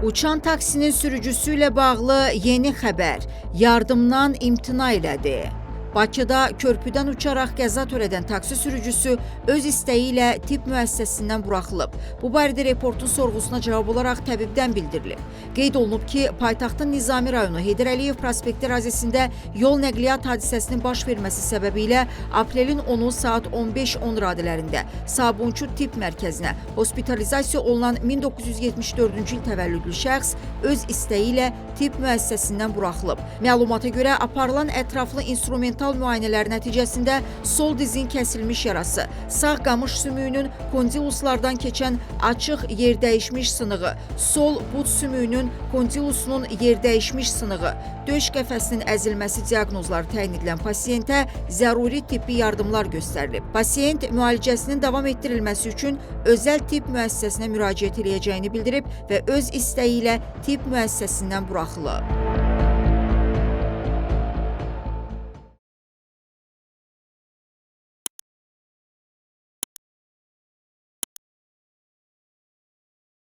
Uçan taksinin sürücüsü ilə bağlı yeni xəbər, yardımdan imtina elədi. Bakıda körpüdən uçaraq qəza törədən taksi sürücüsü öz istəyi ilə tibb müəssisəsindən buraxılıb. Bu barədə reportun sorğusuna cavab olaraq təbibdən bildirilib. Qeyd olunub ki, paytaxtın Nizami rayonu Heydər Əliyev prospekti ərazisində yol nəqliyyat hadisəsinin baş verməsi səbəbilə aprelin 10-u saat 15:10 radələrində Sabunçu Tibb Mərkəzinə hospitalizasiya olunan 1974-cü il təvəllüdlü şəxs öz istəyi ilə tibb müəssisəsindən buraxılıb. Məlumata görə aparılan ətraflı instrumental müayinələr nəticəsində sol dizin kəsilmiş yarası, sağ qamış sümüyünün kondiluslardan keçən açıq yerdəyişmiş sınığı, sol but sümüyünün kondilusunun yerdəyişmiş sınığı, döş qəfəsinin əzilməsi diaqnozları təyin edilən pasiyentə zəruri tibbi yardımlar göstərilib. Pasiyent müalicəsinin davam etdirilməsi üçün özəl tibb müəssisəsinə müraciət edəcəyini bildirib və öz istəyi ilə tibb müəssisəsindən buraxılıb.